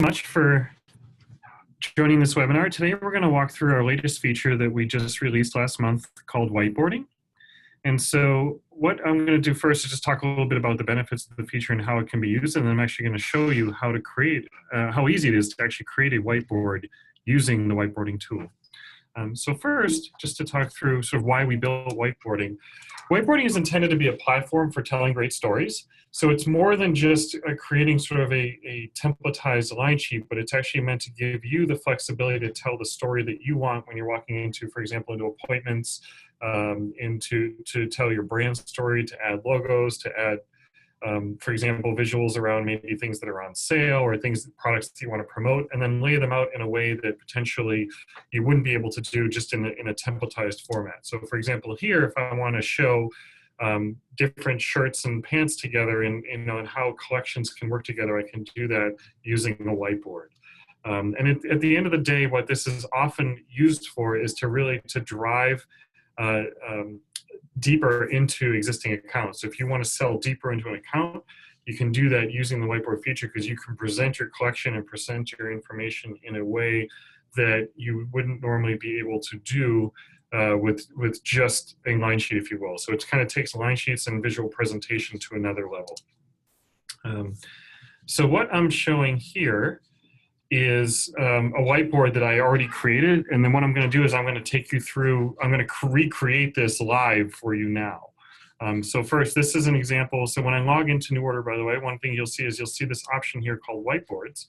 Much for joining this webinar. Today we're going to walk through our latest feature that we just released last month called Whiteboarding. And so what I'm going to do first is just talk a little bit about the benefits of the feature and how it can be used, and then I'm actually going to show you how to create, how easy it is to actually create a whiteboard using the whiteboarding tool. So first, just to talk through sort of why we built whiteboarding. Whiteboarding is intended to be a platform for telling great stories. So it's more than just creating sort of a templatized line sheet, but it's actually meant to give you the flexibility to tell the story that you want when you're walking into, for example, into appointments, to tell your brand story, to add logos, to add for example, visuals around maybe things that are on sale or things, products that you want to promote, and then lay them out in a way that potentially you wouldn't be able to do just in a templatized format. So for example, here, if I want to show different shirts and pants together and how collections can work together, I can do that using a whiteboard. And at the end of the day, what this is often used for is to really drive deeper into existing accounts. So if you want to sell deeper into an account, you can do that using the whiteboard feature because you can present your collection and present your information in a way that you wouldn't normally be able to do with just a line sheet, if you will. So it kind of takes line sheets and visual presentation to another level. So what I'm showing here is a whiteboard that I already created, and then what I'm going to do is I'm going to take you through, I'm going to recreate this live for you now. So first, this is an example. So when I log into New Order, by the way, one thing you'll see is you'll see this option here called Whiteboards.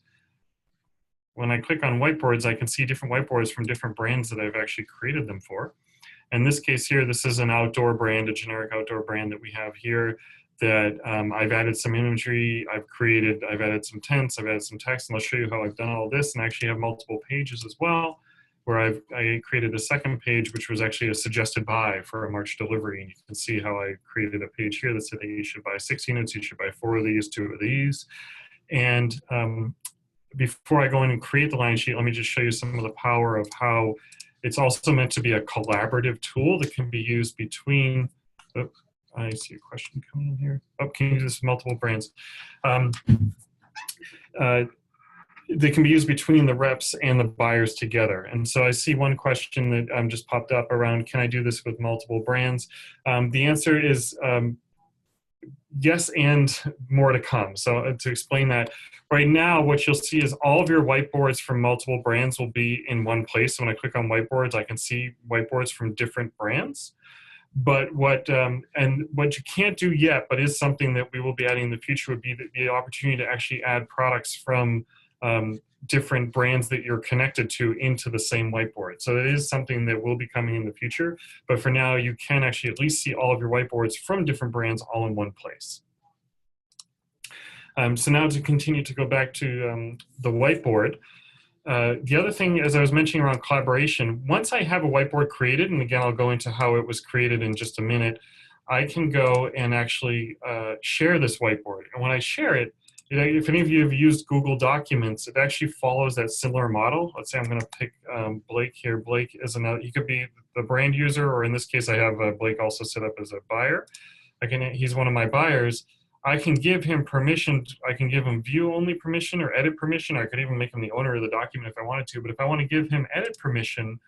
When I click on Whiteboards, I can see different whiteboards from different brands that I've actually created them for. In this case here, this is an outdoor brand, a generic outdoor brand that we have here that I've added some imagery, I've added some tents, I've added some text, and I'll show you how I've done all this, and actually have multiple pages as well, where I created a second page, which was actually a suggested buy for a March delivery, and you can see how I created a page here that said that you should buy 6 units, you should buy 4 of these, 2 of these. And before I go in and create the line sheet, let me just show you some of the power of how it's also meant to be a collaborative tool that can be used between, I see a question coming in here. Oh, can you do this with multiple brands? They can be used between the reps and the buyers together. And so I see one question that just popped up around, can I do this with multiple brands? The answer is yes, and more to come. So to explain that, right now what you'll see is all of your whiteboards from multiple brands will be in one place. So when I click on whiteboards, I can see whiteboards from different brands. But what you can't do yet, but is something that we will be adding in the future, would be the opportunity to actually add products from different brands that you're connected to into the same whiteboard. So it is something that will be coming in the future. But for now, you can actually at least see all of your whiteboards from different brands all in one place. So now to continue to go back to the whiteboard. The other thing, as I was mentioning around collaboration, once I have a whiteboard created, and again, I'll go into how it was created in just a minute, I can go and actually share this whiteboard. And when I share it, if any of you have used Google Documents, it actually follows that similar model. Let's say I'm going to pick Blake here. Blake is another, he could be the brand user, or in this case, I have Blake also set up as a buyer. He's one of my buyers. I can give him permission. I can give him view-only permission or edit permission. I could even make him the owner of the document if I wanted to. But if I want to give him edit permission,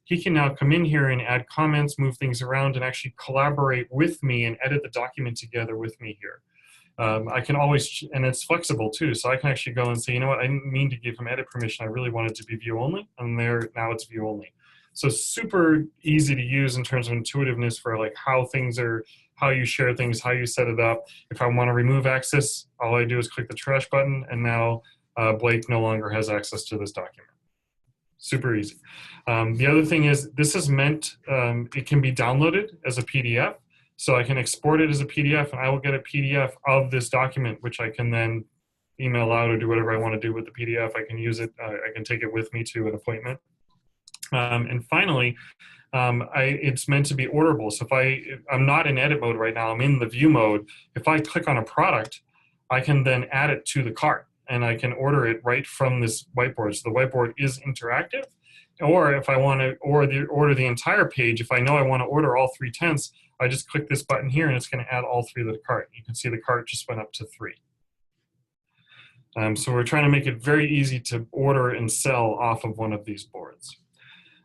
he can now come in here and add comments, move things around, and actually collaborate with me and edit the document together with me here. I can always, and it's flexible too, so I can actually go and say, you know what, I didn't mean to give him edit permission. I really wanted it to be view-only, and now it's view-only. So super easy to use in terms of intuitiveness for like how you share things, how you set it up. If I want to remove access, all I do is click the trash button, and now Blake no longer has access to this document. Super easy. The other thing is this is meant, it can be downloaded as a PDF. So I can export it as a PDF, and I will get a PDF of this document, which I can then email out or do whatever I want to do with the PDF. I can use it. I can take it with me to an appointment. And finally, it's meant to be orderable. So if I'm not in edit mode right now, I'm in the view mode. If I click on a product, I can then add it to the cart, and I can order it right from this whiteboard. So the whiteboard is interactive. Or if I want to order the entire page, if I know I want to order all 3 tents, I just click this button here and it's going to add all 3 to the cart. You can see the cart just went up to 3. So we're trying to make it very easy to order and sell off of one of these boards.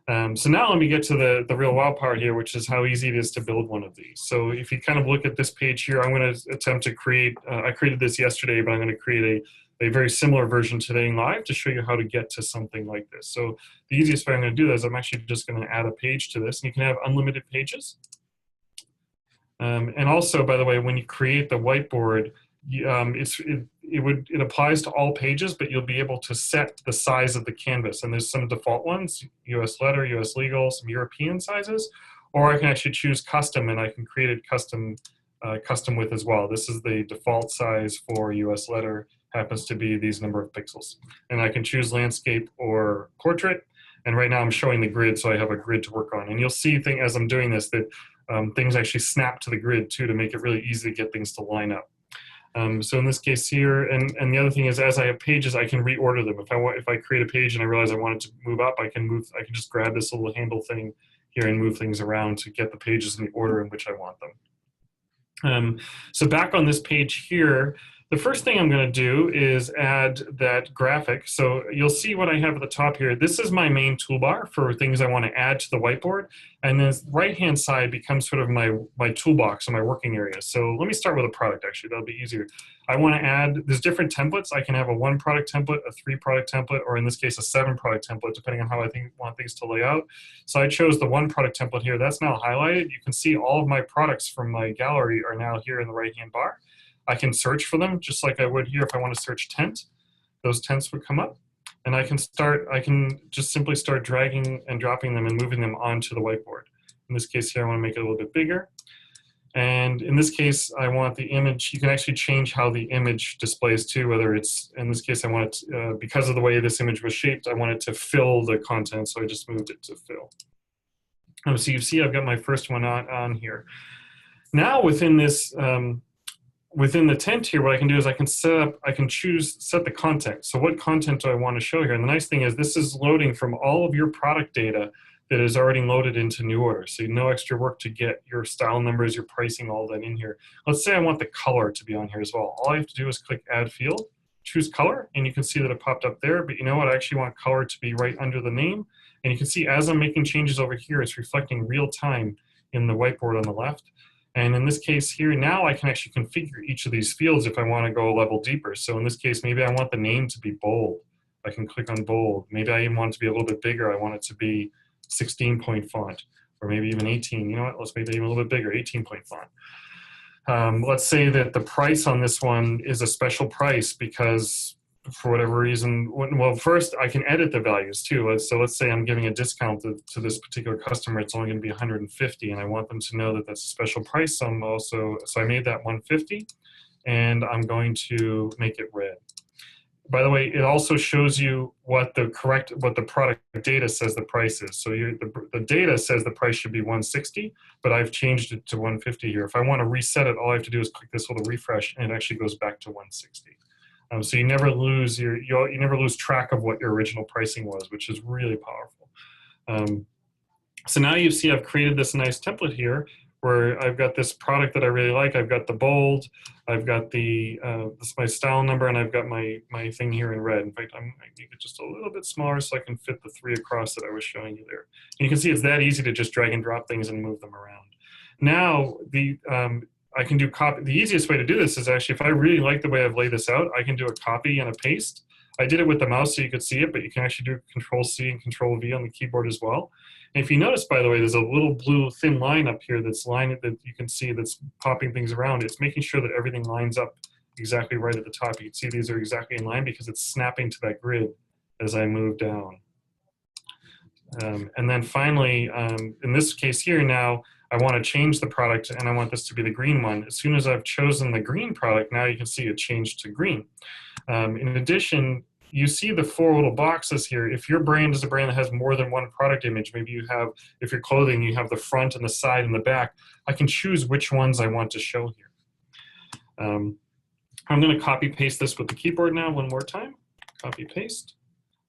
So now let me get to the real wow part here, which is how easy it is to build one of these. So if you kind of look at this page here, I'm going to attempt to create, I created this yesterday, but I'm going to create a very similar version today in live to show you how to get to something like this. So the easiest way I'm going to do this, I'm actually just going to add a page to this, and you can have unlimited pages. And also, by the way, when you create the whiteboard, it applies to all pages, but you'll be able to set the size of the canvas. And there's some default ones, US letter, US legal, some European sizes, or I can actually choose custom, and I can create it custom width as well. This is the default size for US letter, happens to be these number of pixels. And I can choose landscape or portrait. And right now I'm showing the grid, so I have a grid to work on. And you'll see as I'm doing this that things actually snap to the grid too, to make it really easy to get things to line up. So in this case here, and the other thing is, as I have pages, I can reorder them. If I create a page and I realize I want it to move up, I can just grab this little handle thing here and move things around to get the pages in the order in which I want them. So back on this page here, the first thing I'm going to do is add that graphic. So you'll see what I have at the top here. This is my main toolbar for things I want to add to the whiteboard. And then the right-hand side becomes sort of my toolbox or my working area. So let me start with a product, actually. That'll be easier. I want to add, there's different templates. I can have a 1-product template, a 3-product template, or in this case, a 7-product template, depending on how I want things to lay out. So I chose the 1-product template here. That's now highlighted. You can see all of my products from my gallery are now here in the right-hand bar. I can search for them just like I would here if I want to search tent. Those tents would come up, and I can just simply start dragging and dropping them and moving them onto the whiteboard. In this case here, I want to make it a little bit bigger. And in this case, I want the image, you can actually change how the image displays too, whether it's, in this case, I want it, because of the way this image was shaped, I want it to fill the content, so I just moved it to fill. So you see I've got my first one on here. Now within this, within the tent here, what I can do is I can set the content. So what content do I want to show here? And the nice thing is this is loading from all of your product data that is already loaded into New Order. So no extra work to get your style numbers, your pricing, all that in here. Let's say I want the color to be on here as well. All I have to do is click Add Field, choose color, and you can see that it popped up there. But you know what? I actually want color to be right under the name. And you can see as I'm making changes over here, it's reflecting real time in the whiteboard on the left. And in this case here, now I can actually configure each of these fields if I want to go a level deeper. So in this case, maybe I want the name to be bold. I can click on bold. Maybe I even want it to be a little bit bigger. I want it to be 16-point font, or maybe even 18. You know what? Let's make that even a little bit bigger, 18-point font. Let's say that the price on this one is a special price because for whatever reason, well, first I can edit the values too. So let's say I'm giving a discount to this particular customer. It's only going to be 150, and I want them to know that that's a special price. So I made that 150, and I'm going to make it red. By the way, it also shows you what the product data says the price is. So the data says the price should be 160, but I've changed it to 150 here. If I want to reset it, all I have to do is click this little refresh, and it actually goes back to 160. So you never lose you never lose track of what your original pricing was, which is really powerful. So now you see I've created this nice template here where I've got this product that I really like. I've got the bold, I've got this is my style number, and I've got my thing here in red. In fact, I'm going to make it just a little bit smaller so I can fit the 3 across that I was showing you there. And you can see it's that easy to just drag and drop things and move them around. Now I can do copy. The easiest way to do this is actually, if I really like the way I've laid this out, I can do a copy and a paste. I did it with the mouse so you could see it, but you can actually do Control-C and Control-V on the keyboard as well. And if you notice, by the way, there's a little blue thin line up here that you can see that's popping things around. It's making sure that everything lines up exactly right at the top. You can see these are exactly in line because it's snapping to that grid as I move down. And then finally, in this case here now, I want to change the product, and I want this to be the green one. As soon as I've chosen the green product, now you can see it changed to green. In addition, you see the 4 little boxes here. If your brand is a brand that has more than one product image, maybe you have, if you're clothing, you have the front and the side and the back, I can choose which ones I want to show here. I'm going to copy paste this with the keyboard now one more time. Copy paste.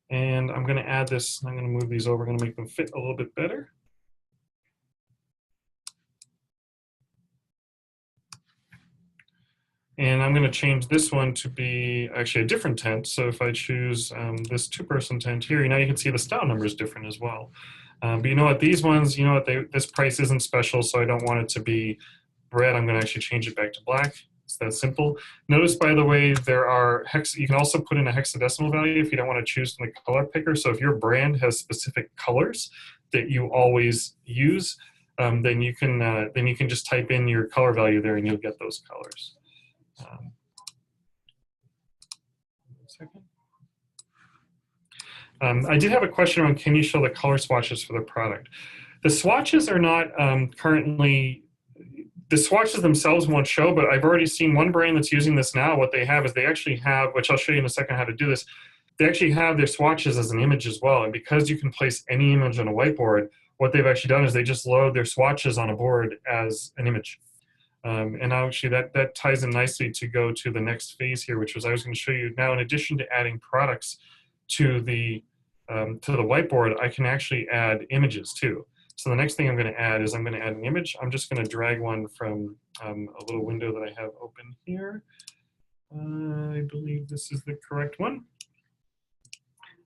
And I'm going to add this. I'm going to move these over. I'm going to make them fit a little bit better. And I'm going to change this one to be actually a different tent. So if I choose this two-person tent here, now you can see the style number is different as well. But you know what, these ones, you know what, this price isn't special, so I don't want it to be red. I'm going to actually change it back to black. It's that simple. Notice, by the way, there are you can also put in a hexadecimal value if you don't want to choose from the color picker. So if your brand has specific colors that you always use, then you can just type in your color value there and you'll get those colors. One second. I did have a question on, can you show the color swatches for the product? The swatches are not currently, the swatches themselves won't show, but I've already seen one brand that's using this now. What they have is they actually have, which I'll show you in a second how to do this, they actually have their swatches as an image as well. And because you can place any image on a whiteboard, what they've actually done is they just load their swatches on a board as an image. And actually that ties in nicely to go to the next phase here, which was I was going to show you now, in addition to adding products to the whiteboard, I can actually add images too. So the next thing I'm going to add is I'm going to add an image. I'm just going to drag one from a little window that I have open here. I believe this is the correct one.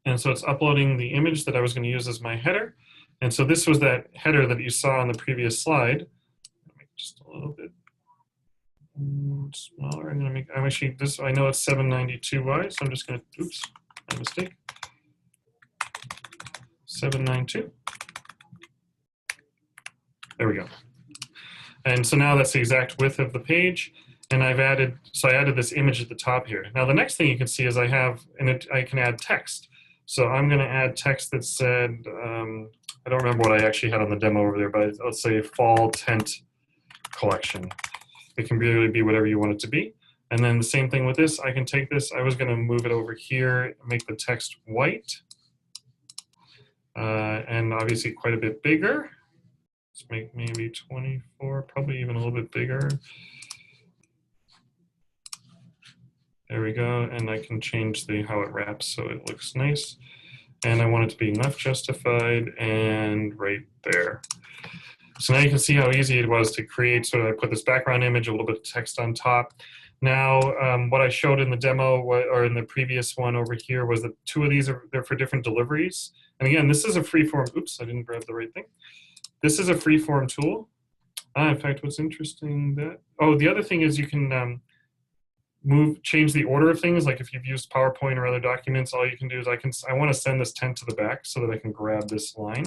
And so it's uploading the image that I was going to use as my header. And so this was that header that you saw on the previous slide. Make just a little bit smaller. I'm actually this. I know it's 792 wide, so I'm just going to. Oops, my mistake. 792. There we go. And so now that's the exact width of the page. And I added this image at the top here. Now the next thing you can see is I can add text. So I'm going to add text that said, I don't remember what I actually had on the demo over there, but let's say fall tent collection. It can really be whatever you want it to be. And then the same thing with this, I can take this, I was going to move it over here, make the text white. And obviously quite a bit bigger. Let's make maybe 24, probably even a little bit bigger. There we go, and I can change how it wraps so it looks nice. And I want it to be left justified and right there. So now you can see how easy it was to create. So I put this background image, a little bit of text on top. Now, what I showed in the demo or in the previous one over here was that two of these they're for different deliveries. And again, this is a freeform. Oops, I didn't grab the right thing. This is a freeform tool. In fact, what's interesting the other thing is you can change the order of things. Like if you've used PowerPoint or other documents, all you can do is I want to send this tent to the back so that I can grab this line.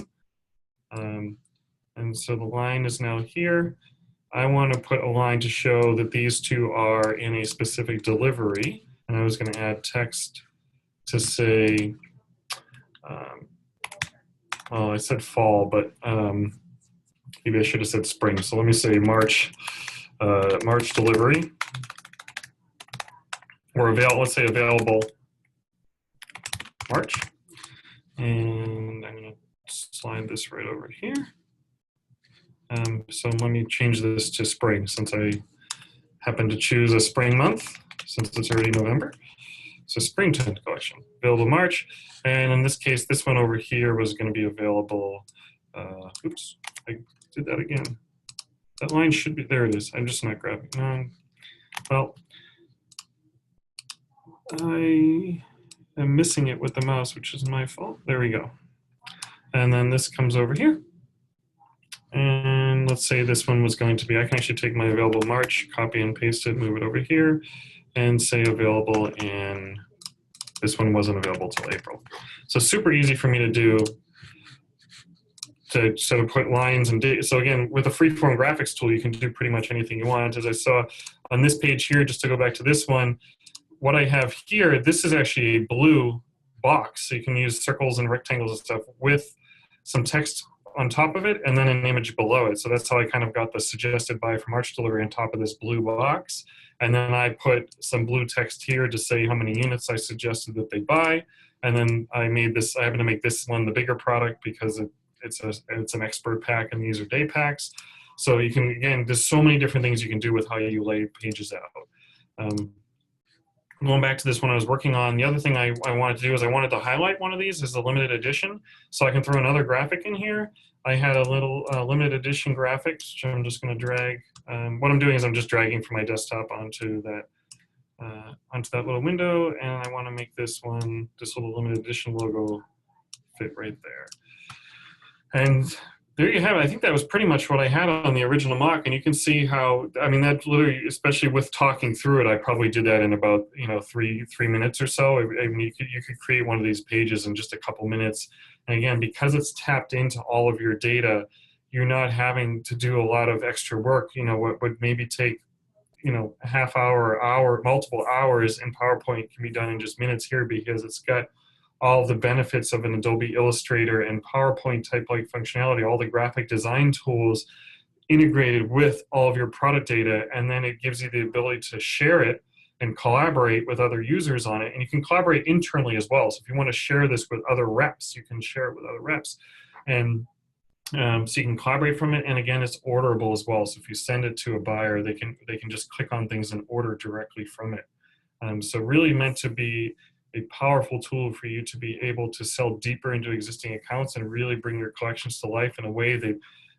And so the line is now here. I want to put a line to show that these two are in a specific delivery. And I was going to add text to say, well, I said fall, but maybe I should have said spring. So let me say March delivery. Or let's say available March. And I'm going to slide this right over here. So let me change this to spring since I happen to choose a spring month since it's already November. So spring tent collection, available March. And in this case, this one over here was going to be available. Oops, I did that again. That line should be, there it is. I'm just not grabbing. Well, I am missing it with the mouse, which is my fault. There we go. And then this comes over here. And let's say this one was going to be, I can actually take my available March, copy and paste it, move it over here, and say available in, this one wasn't available till April. So super easy for me to do, to sort of put lines and dates. So again, with a freeform graphics tool, you can do pretty much anything you want. As I saw on this page here, just to go back to this one, what I have here, this is actually a blue box. So you can use circles and rectangles and stuff with some text on top of it and then an image below it. So that's how I kind of got the suggested buy for March delivery on top of this blue box. And then I put some blue text here to say how many units I suggested that they buy. And then I happen to make this one the bigger product because it's an expert pack and these are day packs. So you can, again, there's so many different things you can do with how you lay pages out. going back to this one I was working on, the other thing I wanted to do is I wanted to highlight one of these as a limited edition, so I can throw another graphic in here. I had a little limited edition graphic, which I'm just going to drag. What I'm doing is I'm just dragging from my desktop onto that little window, and I want to make this little limited edition logo fit right there. And there you have it. I think that was pretty much what I had on the original mock, and you can see how, I mean, that literally, especially with talking through it, I probably did that in about, you know, three minutes or so. I mean, you could create one of these pages in just a couple minutes. And again, because it's tapped into all of your data, you're not having to do a lot of extra work. You know, what would maybe take, you know, a half hour, multiple hours in PowerPoint can be done in just minutes here, because it's got all the benefits of an Adobe Illustrator and PowerPoint type-like functionality, all the graphic design tools integrated with all of your product data, and then it gives you the ability to share it and collaborate with other users on it. And you can collaborate internally as well. So if you want to share this with other reps, you can share it with other reps. And so you can collaborate from it, and again, it's orderable as well. So if you send it to a buyer, they can just click on things and order directly from it. So really meant to be a powerful tool for you to be able to sell deeper into existing accounts and really bring your collections to life in a way that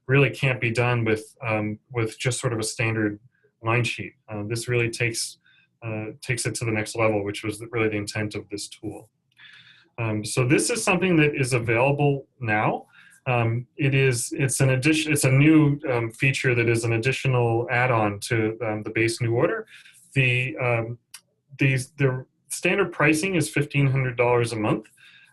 really can't be done with just sort of a standard line sheet. This really takes it to the next level, which was really the intent of this tool. So this is something that is available now. It's a new feature that is an additional add-on to the base new order. The standard pricing is $1,500 a month.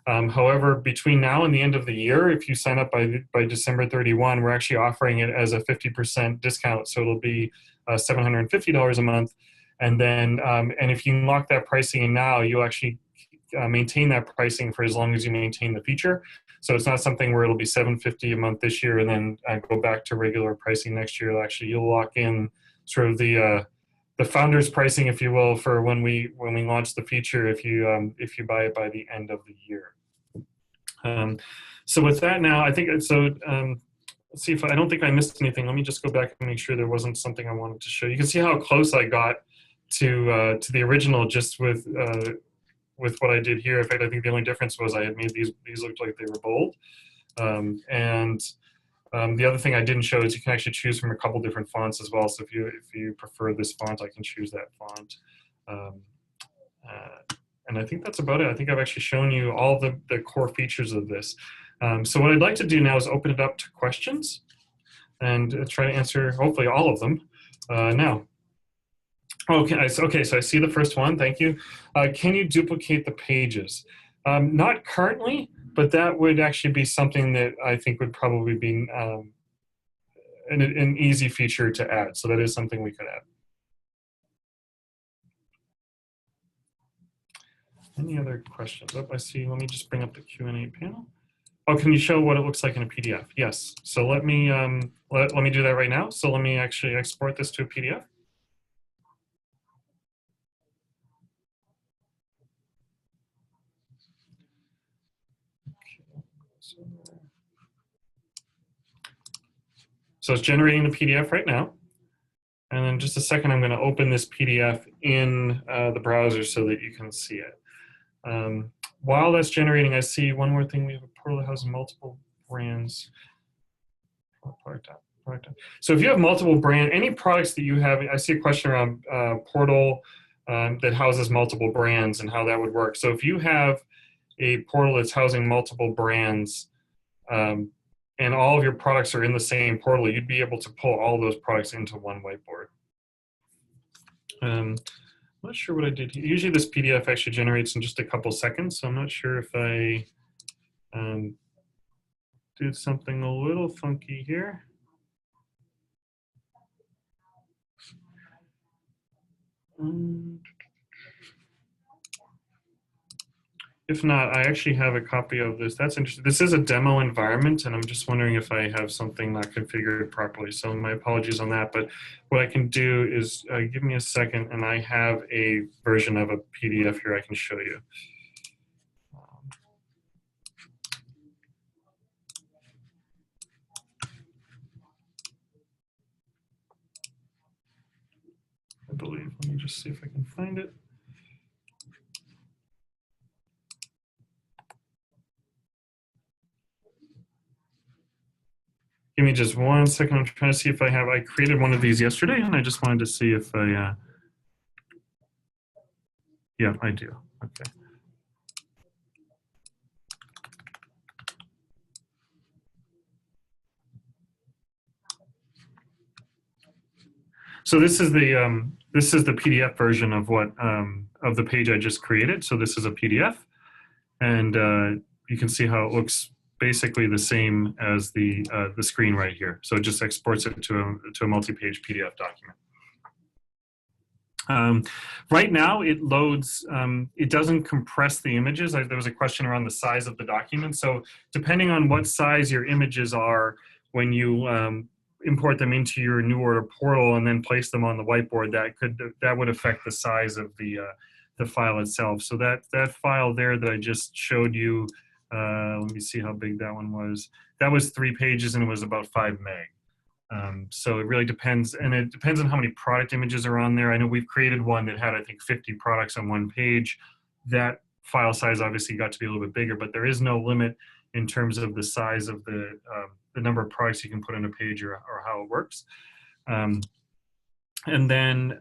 However, between now and the end of the year, if you sign up by December 31, we're actually offering it as a 50% discount. So it'll be $750 a month. And then, and if you lock that pricing in now, you'll actually maintain that pricing for as long as you maintain the feature. So it's not something where it'll be $750 a month this year and then go back to regular pricing next year. Actually, you'll lock in sort of the founder's pricing, if you will, for when we launch the feature, if you buy it by the end of the year. So with that now, I think so. Let's see if I don't think I missed anything. Let me just go back and make sure there wasn't something I wanted to show. You can see how close I got to the original just with what I did here. In fact, I think the only difference was I had made these look like they were bold. The other thing I didn't show is you can actually choose from a couple different fonts as well. So if you prefer this font, I can choose that font. And I think that's about it. I think I've actually shown you all the core features of this. So what I'd like to do now is open it up to questions and try to answer hopefully all of them now. Okay, so I see the first one. Thank you. Can you duplicate the pages? Not currently, but that would actually be something that I think would probably be an easy feature to add. So that is something we could add. Any other questions? Oh, I see. Let me just bring up the Q&A panel. Oh, can you show what it looks like in a PDF? Yes. So let me do that right now. So let me actually export this to a PDF. So it's generating the PDF right now. And in just a second, I'm going to open this PDF in the browser so that you can see it. While that's generating, I see one more thing. We have a portal that has multiple brands. So if you have multiple brand, any products that you have, I see a question around portal that houses multiple brands and how that would work. So if you have a portal that's housing multiple brands, and all of your products are in the same portal, you'd be able to pull all those products into one whiteboard. I'm not sure what I did here. Usually this PDF actually generates in just a couple seconds, so I'm not sure if I did something a little funky here. If not, I actually have a copy of this. That's interesting. This is a demo environment, and I'm just wondering if I have something not configured properly. So my apologies on that. But what I can do is give me a second, and I have a version of a PDF here I can show you. I believe. Let me just see if I can find it. Give me just 1 second. I'm trying to see if I created one of these yesterday, and I just wanted to see if yeah, I do. Okay. So this is the PDF version of what of the page I just created. So this is a PDF, and you can see how it looks basically the same as the screen right here. So it just exports it to a multi-page PDF document. Right now it loads, it doesn't compress the images. There was a question around the size of the document. So depending on what size your images are, when you import them into your new order portal and then place them on the whiteboard, that would affect the size of the file itself. So that file there that I just showed you, let me see how big that one was. That was 3 pages and it was about 5 meg. So it really depends, and it depends on how many product images are on there. I know we've created one that had, I think, 50 products on one page. That file size obviously got to be a little bit bigger, but there is no limit in terms of the size of the number of products you can put on a page or how it works. And then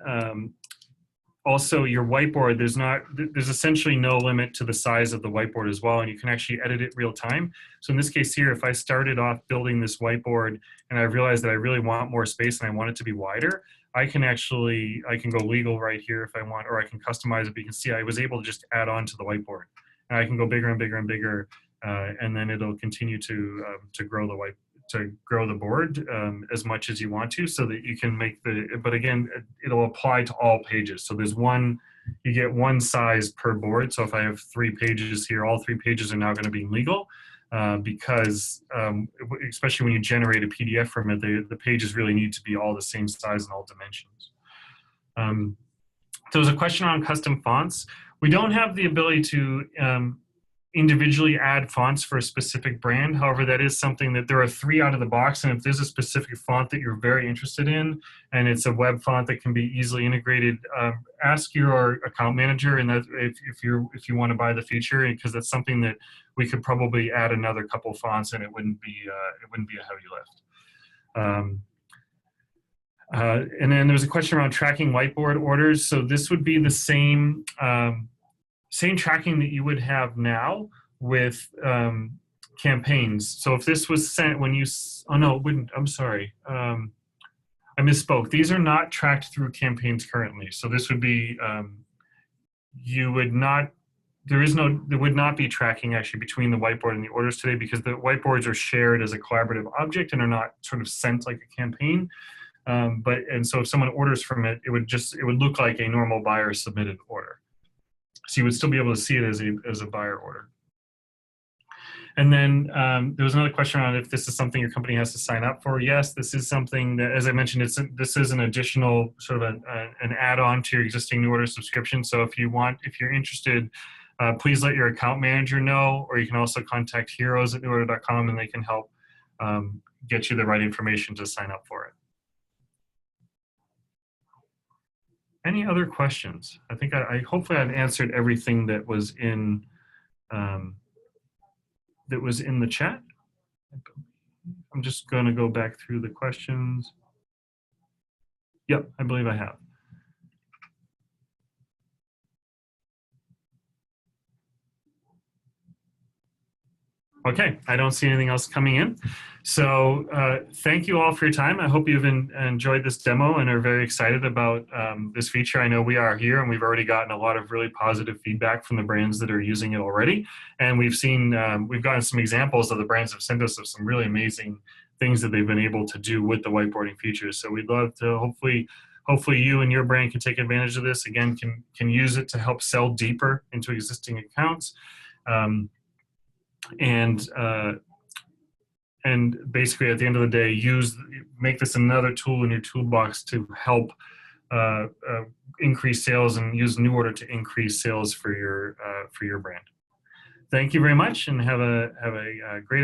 also your whiteboard, there's essentially no limit to the size of the whiteboard as well, and you can actually edit it real time. So in this case here, if I started off building this whiteboard and I realized that I really want more space and I want it to be wider, I can go legal right here if I want, or I can customize it. But you can see I was able to just add on to the whiteboard, and I can go bigger and bigger and bigger, and then it'll continue to grow the board as much as you want to, so that you can make but again, it'll apply to all pages. So you get one size per board. So if I have 3 pages here, all 3 pages are now going to be legal, because especially when you generate a PDF from it, the pages really need to be all the same size and all dimensions. There was a question on custom fonts. We don't have the ability to individually add fonts for a specific brand. However, that is something that there are 3 out of the box, and if there's a specific font that you're very interested in and it's a web font that can be easily integrated, ask your account manager, and that if you want to buy the feature, because that's something that we could probably add another couple fonts and it wouldn't be a heavy lift. And then there was a question around tracking whiteboard orders. So this would be the same tracking that you would have now with campaigns. So if this was sent when you, oh no, it wouldn't, I'm sorry. I misspoke. These are not tracked through campaigns currently. So this would be, there would not be tracking actually between the whiteboard and the orders today, because the whiteboards are shared as a collaborative object and are not sort of sent like a campaign. And so if someone orders from it, it would look like a normal buyer submitted order. So you would still be able to see it as a buyer order. And then there was another question on if this is something your company has to sign up for. Yes, this is something that, as I mentioned, this is an additional sort of an add-on to your existing new order subscription. So if you're interested, please let your account manager know, or you can also contact heroes@neworder.com and they can help get you the right information to sign up for it. Any other questions? I think hopefully I've answered everything that was in the chat. I'm just going to go back through the questions. Yep, I believe I have. Okay, I don't see anything else coming in. So thank you all for your time. I hope you've enjoyed this demo and are very excited about this feature. I know we are here, and we've already gotten a lot of really positive feedback from the brands that are using it already. And we've gotten some examples of the brands have sent us of some really amazing things that they've been able to do with the whiteboarding features. So we'd love to hopefully you and your brand can take advantage of this. Again, can use it to help sell deeper into existing accounts. And basically, at the end of the day, make this another tool in your toolbox to help increase sales, and use New Order to increase sales for your brand. Thank you very much, and have a great